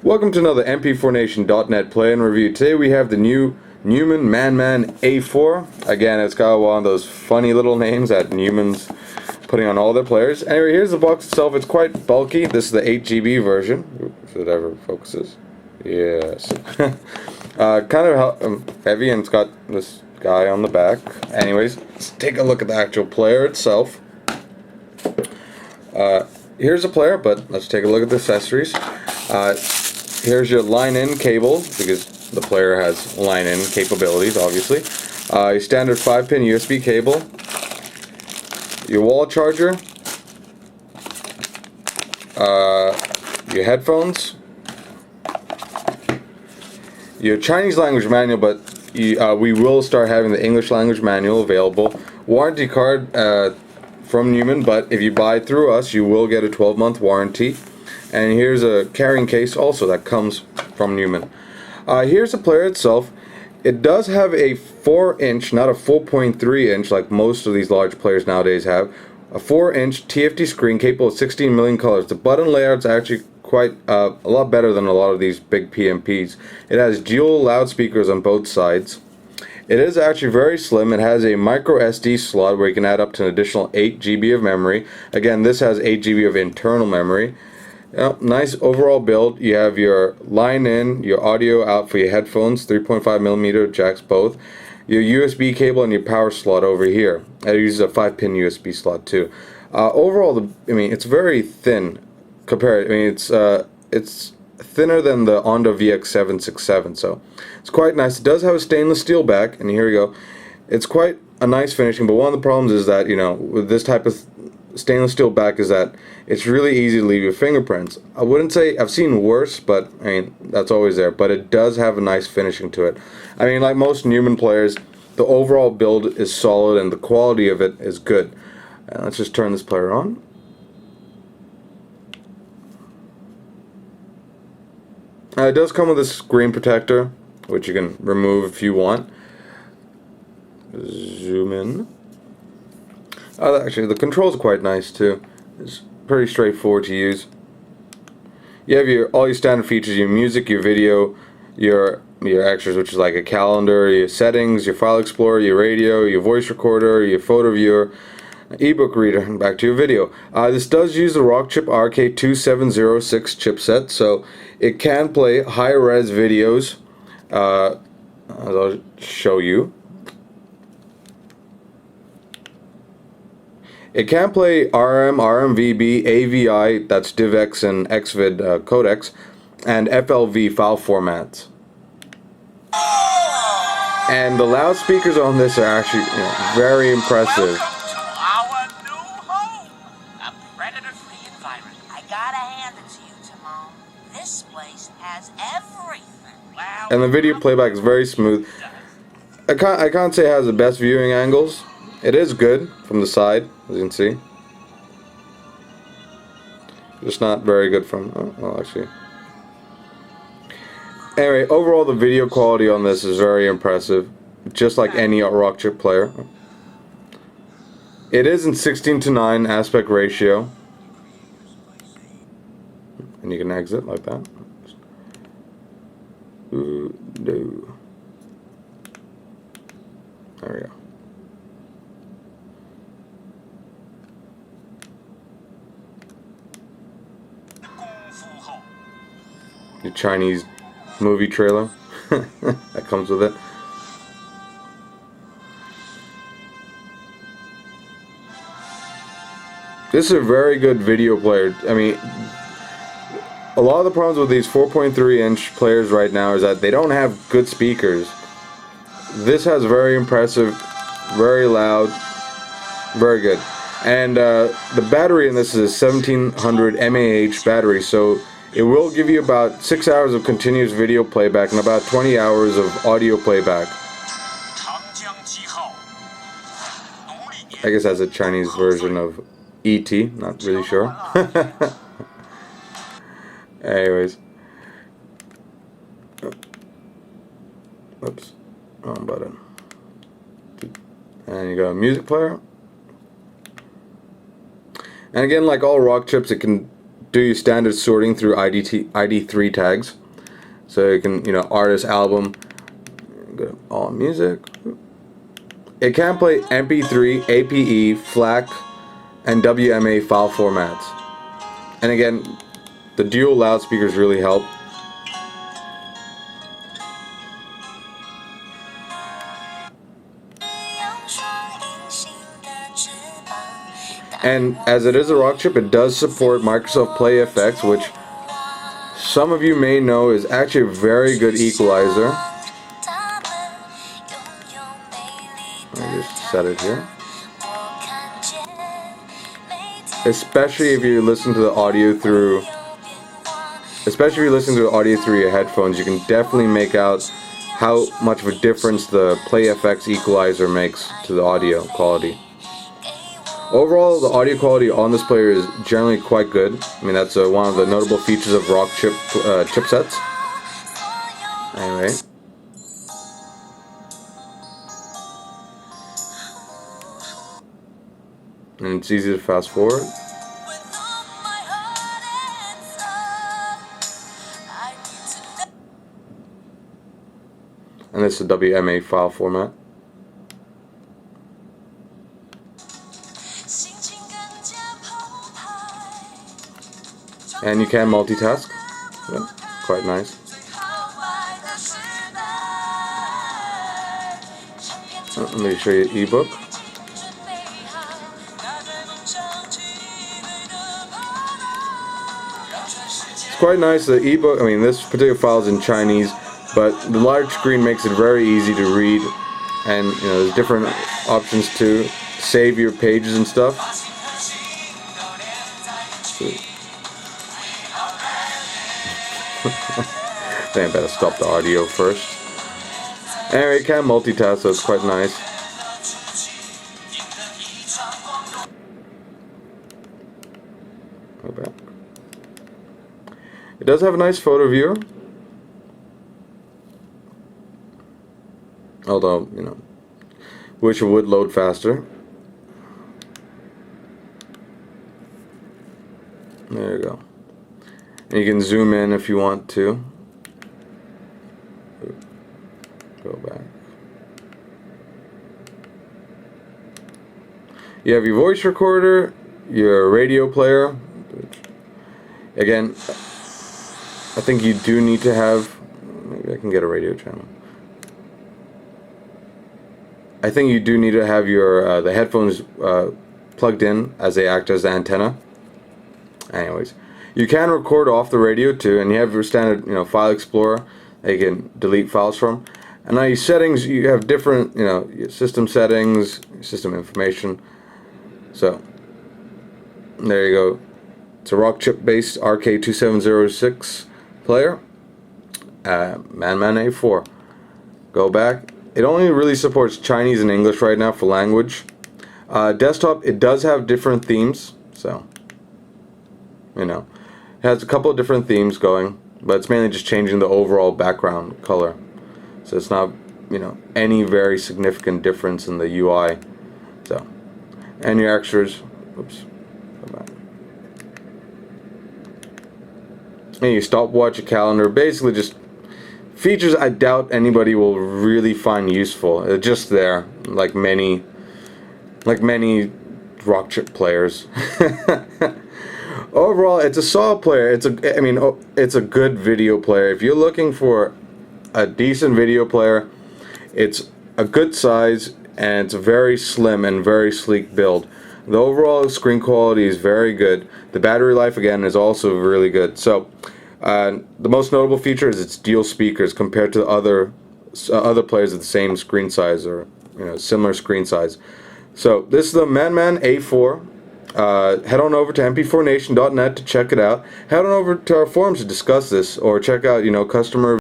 Welcome to another MP4Nation.net play and review. Today we have the new Newman Manman A4. Again, it's got one of those funny little names that Newman's putting on all their players. Anyway, here's the box itself. It's quite bulky. This is the 8GB version, if it ever focuses. Yes. Kind of heavy, and it's got this guy on the back. Anyways, let's take a look at the actual player itself. Here's a player, but let's take a look at the accessories. Here's your line-in cable, because the player has line-in capabilities, obviously. Your standard 5-pin USB cable. Your wall charger. Your headphones. Your Chinese language manual, but we will start having the English language manual available. Warranty card from Newman, but if you buy through us, you will get a 12-month warranty. And here's a carrying case also that comes from Newman. Here's the player itself. It does have a 4-inch, not a 4.3-inch like most of these large players nowadays have. A 4-inch TFT screen capable of 16 million colors. The button layout's actually quite a lot better than a lot of these big PMPs. It has dual loudspeakers on both sides. It is actually very slim. It has a micro SD slot where you can add up to an additional 8GB of memory. Again, this has 8GB of internal memory. Nice overall build. You have your line in, your audio out for your headphones, 3.5mm jacks both, your USB cable, and your power slot over here. It uses a 5-pin USB slot too. Overall, it's very thin compared. It's thinner than the Onda VX767, so it's quite nice. It does have a stainless steel back, and here we go. It's quite a nice finishing, but one of the problems is that, with this type of stainless steel back, is that it's really easy to leave your fingerprints. I wouldn't say I've seen worse, but that's always there, but it does have a nice finishing to it. Like most Newman players, the overall build is solid and the quality of it is good. Let's just turn this player on. It does come with a screen protector, which you can remove if you want. Zoom in. Actually, the controls are quite nice too. It's pretty straightforward to use. You have all your standard features: your music, your video, your extras, which is like a calendar, your settings, your file explorer, your radio, your voice recorder, your photo viewer, ebook reader, and back to your video. This does use the Rockchip RK2706 chipset, so it can play high-res videos, as I'll show you. It can play RM, RMVB, AVI, that's DivX and XVID codecs, and FLV file formats. And the loudspeakers on this are actually very impressive. I gotta hand it to you, Timon. This place has everything. And the video playback is very smooth. I can't say it has the best viewing angles. It is good from the side, as you can see. Just not very good from, well, actually. Anyway, overall the video quality on this is very impressive, just like any Rockchip player. It is in 16:9 aspect ratio. And you can exit like that. Ooh, no. There we go. Your Chinese movie trailer that comes with it. This is a very good video player. A lot of the problems with these 4.3-inch players right now is that they don't have good speakers. This has very impressive, very loud, very good. And the battery in this is a 1700 mAh battery, so it will give you about 6 hours of continuous video playback and about 20 hours of audio playback. I guess that's a Chinese version of E.T., not really sure. Anyways. Oops, wrong button. And you got a music player. And again, like all Rockchips, it can do your standard sorting through ID3 tags. So you can, artist, album, go to all music. It can play MP3, APE, FLAC, and WMA file formats. And again, the dual loudspeakers really help. And as it is a rock chip, it does support Microsoft Play FX, which some of you may know is actually a very good equalizer. I just set it here. Especially if you listen to the audio through your headphones, you can definitely make out how much of a difference the Play FX equalizer makes to the audio quality. Overall, the audio quality on this player is generally quite good. I mean, that's one of the notable features of rock chipsets. Anyway. And it's easy to fast forward. And this is a WMA file format. And you can multitask. Yeah, quite nice. Let me show you ebook. It's quite nice. The ebook, I mean, this particular file is in Chinese, but the large screen makes it very easy to read, and there's different options to save your pages and stuff. I think I better stop the audio first. Anyway, it can multitask, so it's quite nice. Go back. It does have a nice photo viewer. Although, wish it would load faster. There you go. And you can zoom in if you want to. Go back. You have your voice recorder, your radio player. Again, I think you do need to have, maybe I can get a radio channel. I think you do need to have your the headphones plugged in, as they act as the antenna. Anyways, you can record off the radio too, and you have your standard file explorer that you can delete files from. And now your settings, you have different your system settings, system information. So there you go. It's a rock chip based RK2706 player. Manman A4. Go back. It only really supports Chinese and English right now for language. Desktop, it does have different themes, so it has a couple of different themes going, but it's mainly just changing the overall background color. So it's not any very significant difference in the UI. So, and your extras. Oops. Go back. And your stopwatch, your calendar, basically just features I doubt anybody will really find useful. They're just there, like many rock chip players. Overall, it's a solid player. It's a good video player. If you're looking for a decent video player, it's a good size and it's a very slim and very sleek build. The overall screen quality is very good. The battery life, again, is also really good. So the most notable feature is its dual speakers compared to other players of the same screen size or similar screen size. So this is the Manman A4. Head on over to mp4nation.net to check it out. Head on over to our forums to discuss this, or check out customer